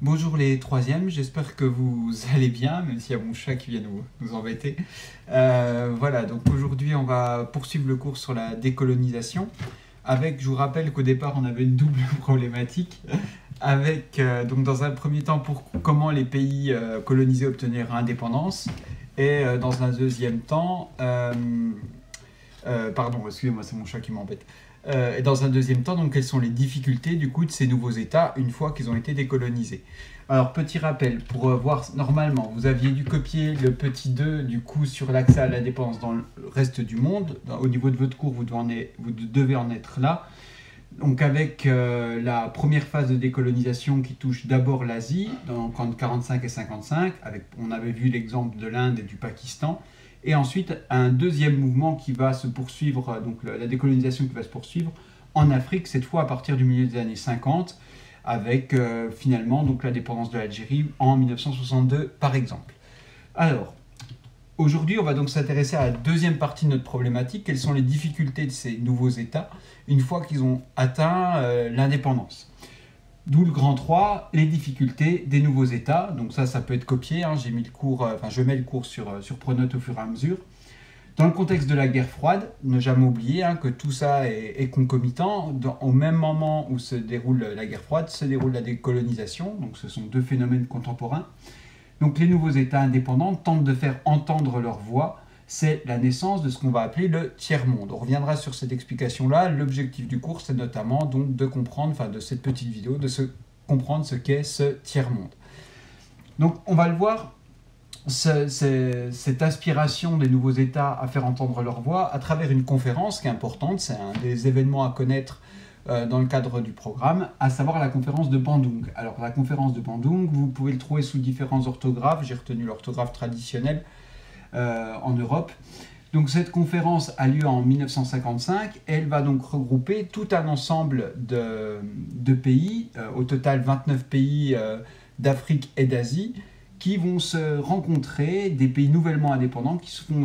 Bonjour les troisièmes, j'espère que vous allez bien, même s'il y a mon chat qui vient nous embêter. Voilà, donc aujourd'hui on va poursuivre le cours sur la décolonisation. Je vous rappelle qu'au départ on avait une double problématique, donc dans un premier temps comment les pays colonisés obtenaient leur indépendance, et dans un deuxième temps, pardon, excusez-moi, c'est mon chat qui m'embête. Et dans un deuxième temps, donc, quelles sont les difficultés du coup de ces nouveaux États une fois qu'ils ont été décolonisés. Alors, petit rappel, pour voir, normalement, vous aviez dû copier le petit 2 du coup sur l'accès à l'indépendance dans le reste du monde. Au niveau de votre cours, vous devez en être là. Donc avec la première phase de décolonisation qui touche d'abord l'Asie, donc entre 45 et 55, on avait vu l'exemple de l'Inde et du Pakistan, et ensuite un deuxième mouvement qui va se poursuivre, donc la décolonisation qui va se poursuivre en Afrique, cette fois à partir du milieu des années 50, avec finalement donc l'indépendance de l'Algérie en 1962 par exemple. Alors, aujourd'hui, on va donc s'intéresser à la deuxième partie de notre problématique. Quelles sont les difficultés de ces nouveaux États une fois qu'ils ont atteint l'indépendance? D'où le grand 3, les difficultés des nouveaux États. Donc ça peut être copié. Hein. J'ai mis le cours, je mets le cours sur Pronote au fur et à mesure. Dans le contexte de la guerre froide, ne jamais oublier que tout ça est concomitant. Au même moment où se déroule la guerre froide, se déroule la décolonisation. Donc ce sont deux phénomènes contemporains. Donc les nouveaux États indépendants tentent de faire entendre leur voix. C'est la naissance de ce qu'on va appeler le tiers-monde. On reviendra sur cette explication-là. L'objectif du cours, c'est notamment donc de comprendre, de cette petite vidéo, comprendre ce qu'est ce tiers-monde. Donc on va le voir, cette aspiration des nouveaux États à faire entendre leur voix à travers une conférence qui est importante. C'est un des événements à connaître dans le cadre du programme, à savoir la conférence de Bandung. Alors la conférence de Bandung, vous pouvez le trouver sous différents orthographes. J'ai retenu l'orthographe traditionnelle en Europe. Donc cette conférence a lieu en 1955. Elle va donc regrouper tout un ensemble de pays, au total 29 pays d'Afrique et d'Asie, qui vont se rencontrer, des pays nouvellement indépendants, qui vont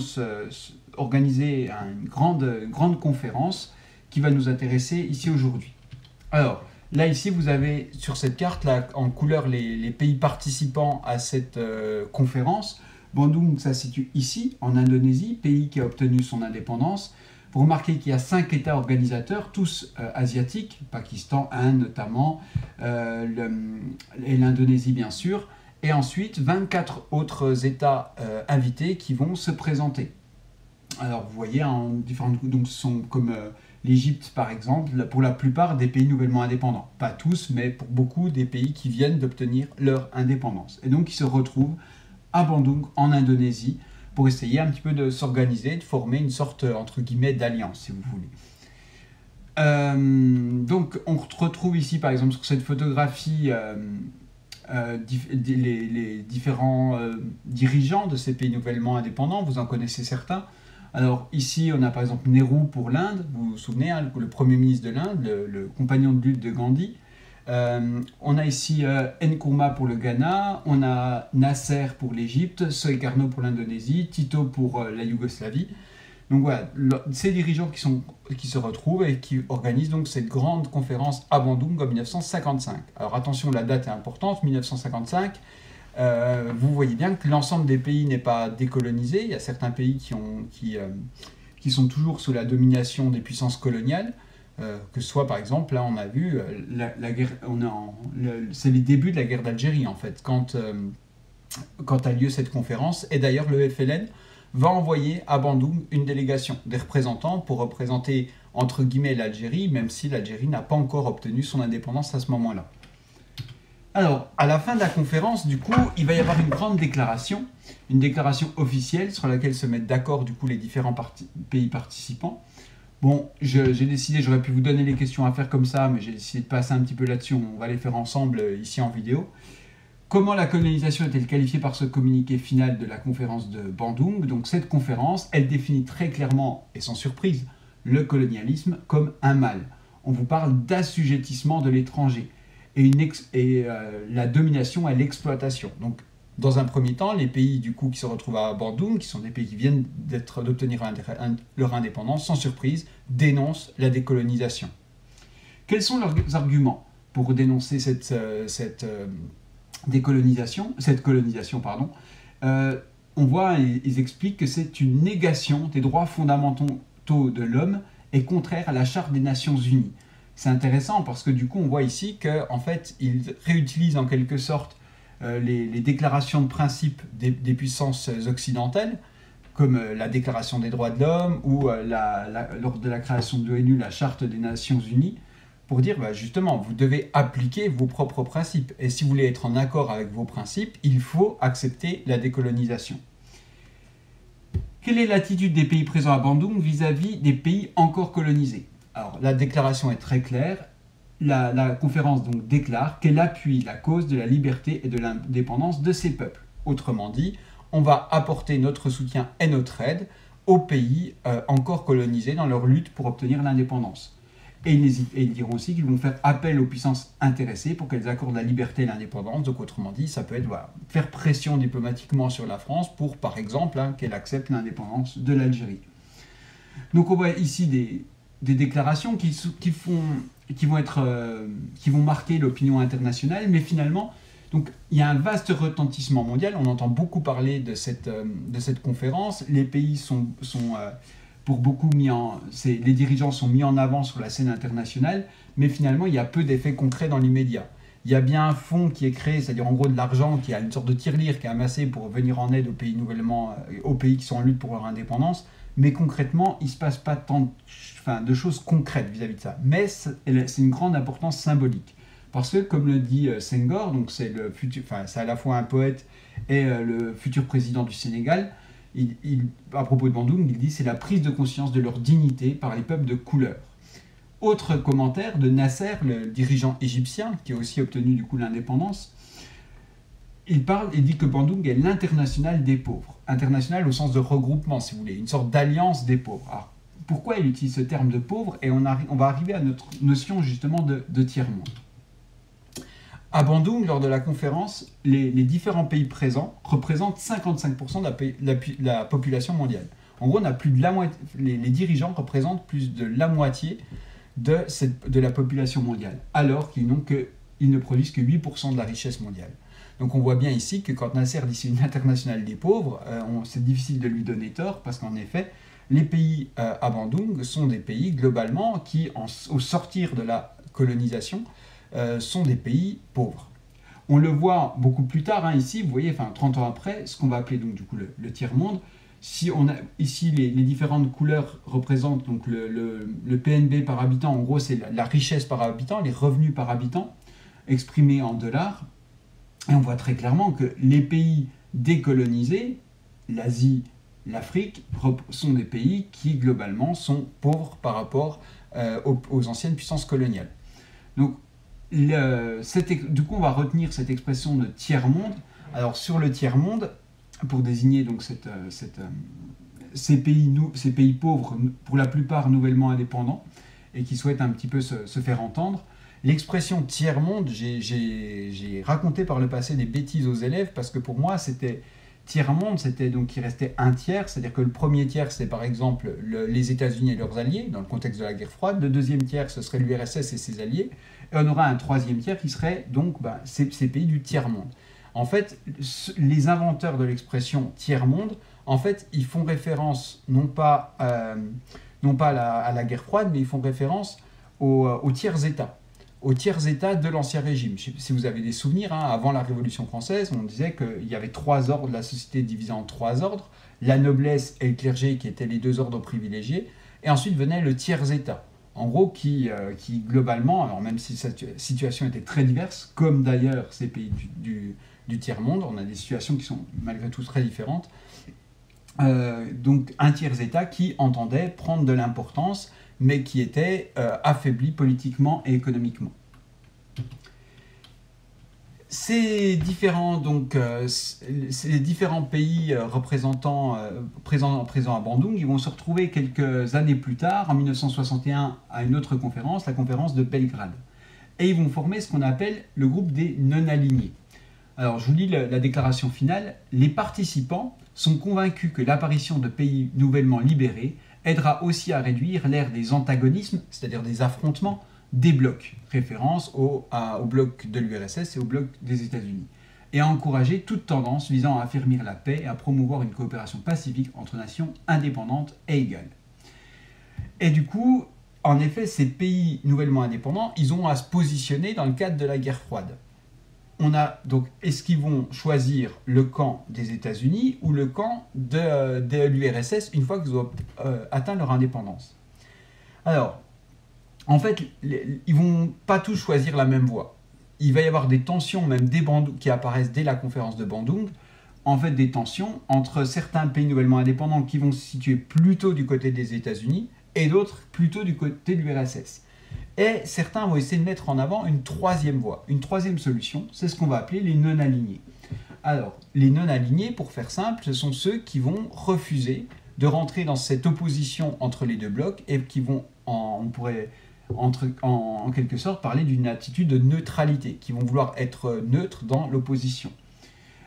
organiser une grande conférence qui va nous intéresser ici aujourd'hui. Alors, là ici, vous avez sur cette carte, là, en couleur, les pays participants à cette conférence. Bandung, ça se situe ici, en Indonésie, pays qui a obtenu son indépendance. Vous remarquez qu'il y a 5 États organisateurs, tous asiatiques, Pakistan, Inde notamment, et l'Indonésie bien sûr, et ensuite 24 autres États invités qui vont se présenter. Alors vous voyez, donc ce sont comme l'Égypte par exemple, pour la plupart des pays nouvellement indépendants. Pas tous, mais pour beaucoup des pays qui viennent d'obtenir leur indépendance. Et donc ils se retrouvent à Bandung, en Indonésie, pour essayer un petit peu de s'organiser, de former une sorte, entre guillemets, d'alliance, si vous voulez. Donc, on retrouve ici, par exemple, sur cette photographie, les différents dirigeants de ces pays nouvellement indépendants. Vous en connaissez certains. Alors, ici, on a par exemple Nehru pour l'Inde. Vous vous souvenez, le premier ministre de l'Inde, le compagnon de lutte de Gandhi. On a ici Nkrumah pour le Ghana, on a Nasser pour l'Égypte, Sukarno pour l'Indonésie, Tito pour la Yougoslavie. Donc voilà, ces dirigeants qui se retrouvent et qui organisent donc cette grande conférence à Bandung en 1955. Alors attention, la date est importante, 1955. Vous voyez bien que l'ensemble des pays n'est pas décolonisé. Il y a certains pays qui sont toujours sous la domination des puissances coloniales. Que ce soit par exemple, là on a vu, la guerre, c'est les débuts de la guerre d'Algérie en fait, quand a lieu cette conférence, et d'ailleurs le FLN va envoyer à Bandung une délégation des représentants pour représenter entre guillemets l'Algérie, même si l'Algérie n'a pas encore obtenu son indépendance à ce moment-là. Alors, à la fin de la conférence, du coup, il va y avoir une grande déclaration, une déclaration officielle sur laquelle se mettent d'accord du coup les différents pays participants. Bon, j'ai décidé, j'aurais pu vous donner les questions à faire comme ça, mais j'ai décidé de passer un petit peu là-dessus, on va les faire ensemble ici en vidéo. Comment la colonisation est-elle qualifiée par ce communiqué final de la conférence de Bandung? Donc cette conférence, elle définit très clairement, et sans surprise, le colonialisme comme un mal. On vous parle d'assujettissement de l'étranger et la domination et l'exploitation. Donc dans un premier temps, les pays du coup qui se retrouvent à Bandung, qui sont des pays qui viennent d'obtenir leur indépendance, sans surprise, dénoncent la décolonisation. Quels sont leurs arguments pour dénoncer cette colonisation, pardon, on voit, ils expliquent que c'est une négation des droits fondamentaux de l'homme et contraire à la Charte des Nations Unies. C'est intéressant parce que du coup, on voit ici qu'en fait, ils réutilisent en quelque sorte les déclarations de principe des puissances occidentales, comme la Déclaration des droits de l'homme ou lors de la création de l'ONU, la Charte des Nations Unies, pour dire justement, vous devez appliquer vos propres principes. Et si vous voulez être en accord avec vos principes, il faut accepter la décolonisation. Quelle est l'attitude des pays présents à Bandung vis-à-vis des pays encore colonisés? Alors, la déclaration est très claire. La conférence donc déclare qu'elle appuie la cause de la liberté et de l'indépendance de ces peuples. Autrement dit, on va apporter notre soutien et notre aide aux pays encore colonisés dans leur lutte pour obtenir l'indépendance. Et ils diront aussi qu'ils vont faire appel aux puissances intéressées pour qu'elles accordent la liberté et l'indépendance. Donc autrement dit, ça peut être faire pression diplomatiquement sur la France pour, par exemple, qu'elle accepte l'indépendance de l'Algérie. Donc on voit ici des déclarations qui vont marquer l'opinion internationale, mais finalement, donc, il y a un vaste retentissement mondial. On entend beaucoup parler de cette conférence. Les pays sont pour beaucoup les dirigeants sont mis en avant sur la scène internationale, mais finalement, il y a peu d'effets concrets dans l'immédiat. Il y a bien un fonds qui est créé, c'est-à-dire en gros de l'argent, qui a une sorte de tirelire qui est amassé pour venir en aide aux pays qui sont en lutte pour leur indépendance, mais concrètement, il ne se passe pas tant de choses concrètes vis-à-vis de ça. Mais c'est une grande importance symbolique. Parce que, comme le dit Senghor, donc c'est à la fois un poète et le futur président du Sénégal, à propos de Bandung, il dit c'est la prise de conscience de leur dignité par les peuples de couleur. Autre commentaire de Nasser, le dirigeant égyptien, qui a aussi obtenu du coup l'indépendance, il dit que Bandung est l'international des pauvres. International au sens de regroupement, si vous voulez, une sorte d'alliance des pauvres. Alors, pourquoi il utilise ce terme de pauvre? Et on va arriver à notre notion justement de tiers-monde. À Bandung, lors de la conférence, les différents pays présents représentent 55% de la population mondiale. En gros, on a plus de la moitié, les dirigeants représentent plus de la moitié de la population mondiale, alors qu'ils ne produisent que 8% de la richesse mondiale. Donc on voit bien ici que quand Nasser dit c'est une internationale des pauvres, c'est difficile de lui donner tort, parce qu'en effet, les pays à Bandung sont des pays globalement qui, au sortir de la colonisation, sont des pays pauvres. On le voit beaucoup plus tard, ici, vous voyez, 30 ans après, ce qu'on va appeler donc du coup le tiers-monde. Si on a ici les différentes couleurs représentent donc le PNB par habitant, en gros c'est la richesse par habitant, les revenus par habitant, exprimés en dollars. Et on voit très clairement que les pays décolonisés, l'Asie, l'Afrique, sont des pays qui globalement sont pauvres par rapport aux anciennes puissances coloniales. Donc, du coup, on va retenir cette expression de tiers-monde. Alors, sur le tiers-monde, pour désigner donc ces pays pauvres, pour la plupart nouvellement indépendants, et qui souhaitent un petit peu se faire entendre, l'expression tiers-monde, j'ai raconté par le passé des bêtises aux élèves, parce que pour moi, tiers-monde, c'était donc qu'il restait un tiers, c'est-à-dire que le premier tiers, c'est par exemple les États-Unis et leurs alliés, dans le contexte de la guerre froide. Le deuxième tiers, ce serait l'URSS et ses alliés. Et on aura un troisième tiers qui serait donc ces pays du tiers-monde. En fait, les inventeurs de l'expression tiers-monde, en fait, ils font référence non pas à la guerre froide, mais ils font référence aux tiers-États. Aux tiers-États de l'Ancien Régime. Si vous avez des souvenirs, avant la Révolution française, on disait qu'il y avait 3 ordres, la société divisée en 3 ordres, la noblesse et le clergé qui étaient les 2 ordres privilégiés, et ensuite venait le tiers-État. En gros, qui globalement, alors même si cette situation était très diverse, comme d'ailleurs ces pays du tiers-monde, on a des situations qui sont malgré tout très différentes, donc un tiers-État qui entendait prendre de l'importance, mais qui était affaibli politiquement et économiquement. Ces différents pays présents à Bandung, ils vont se retrouver quelques années plus tard, en 1961, à une autre conférence, la conférence de Belgrade. Et ils vont former ce qu'on appelle le groupe des non-alignés. Alors, je vous lis la déclaration finale. Les participants sont convaincus que l'apparition de pays nouvellement libérés aidera aussi à réduire l'ère des antagonismes, c'est-à-dire des affrontements, des blocs, référence au bloc de l'URSS et au bloc des États-Unis. et à encourager toute tendance visant à affermir la paix et à promouvoir une coopération pacifique entre nations indépendantes et égales. Et du coup, en effet, ces pays nouvellement indépendants, ils ont à se positionner dans le cadre de la guerre froide. On a donc, est-ce qu'ils vont choisir le camp des États-Unis ou le camp de l'URSS une fois qu'ils ont atteint leur indépendance? Alors, en fait, ils vont pas tous choisir la même voie. Il va y avoir des tensions, même qui apparaissent dès la conférence de Bandung, en fait des tensions entre certains pays nouvellement indépendants qui vont se situer plutôt du côté des États-Unis et d'autres plutôt du côté de l'URSS. Et certains vont essayer de mettre en avant une troisième voie, une troisième solution, c'est ce qu'on va appeler les non-alignés. Alors, les non-alignés, pour faire simple, ce sont ceux qui vont refuser de rentrer dans cette opposition entre les deux blocs et qui vont, on pourrait en quelque sorte parler d'une attitude de neutralité, qui vont vouloir être neutres dans l'opposition.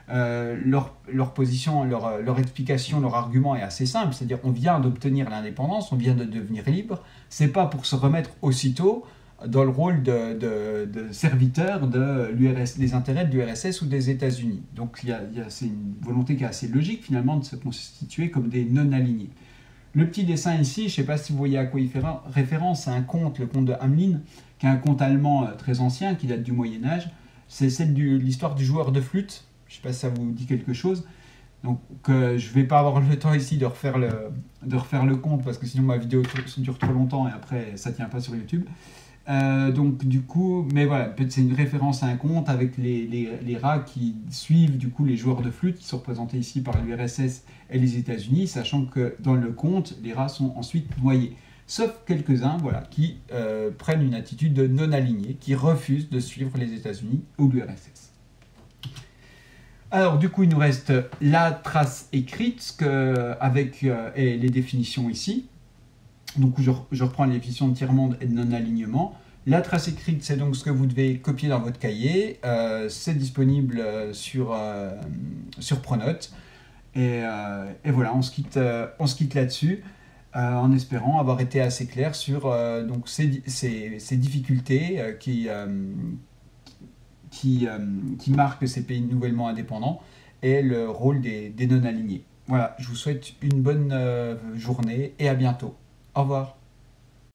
Leur position, leur explication, leur argument est assez simple, c'est-à-dire on vient d'obtenir l'indépendance, on vient de devenir libre, c'est pas pour se remettre aussitôt dans le rôle de serviteur des intérêts de l'URSS ou des États-Unis. Donc c'est une volonté qui est assez logique finalement de se constituer comme des non-alignés. Le petit dessin ici, je ne sais pas si vous voyez à quoi il fait référence, c'est un conte, le conte de Hamelin, qui est un conte allemand très ancien, qui date du Moyen-Âge. C'est l'histoire du joueur de flûte. Je ne sais pas si ça vous dit quelque chose. Donc, je ne vais pas avoir le temps ici de refaire le conte, parce que sinon ma vidéo dure trop longtemps et après ça ne tient pas sur YouTube. Donc du coup, mais voilà, c'est une référence à un conte avec les rats qui suivent du coup les joueurs de flûte qui sont représentés ici par l'URSS et les États-Unis, sachant que dans le conte, les rats sont ensuite noyés. Sauf quelques-uns, voilà, qui prennent une attitude de non-alignés, qui refusent de suivre les États-Unis ou l'URSS. Alors du coup, il nous reste la trace écrite avec les définitions ici. Donc je reprends les définitions de tiers-monde et de non-alignement. La trace écrite, c'est donc ce que vous devez copier dans votre cahier. C'est disponible sur Pronote. Et voilà, on se quitte là-dessus, en espérant avoir été assez clair sur donc ces difficultés qui marquent ces pays nouvellement indépendants et le rôle des non-alignés. Voilà, je vous souhaite une bonne journée et à bientôt. Au revoir.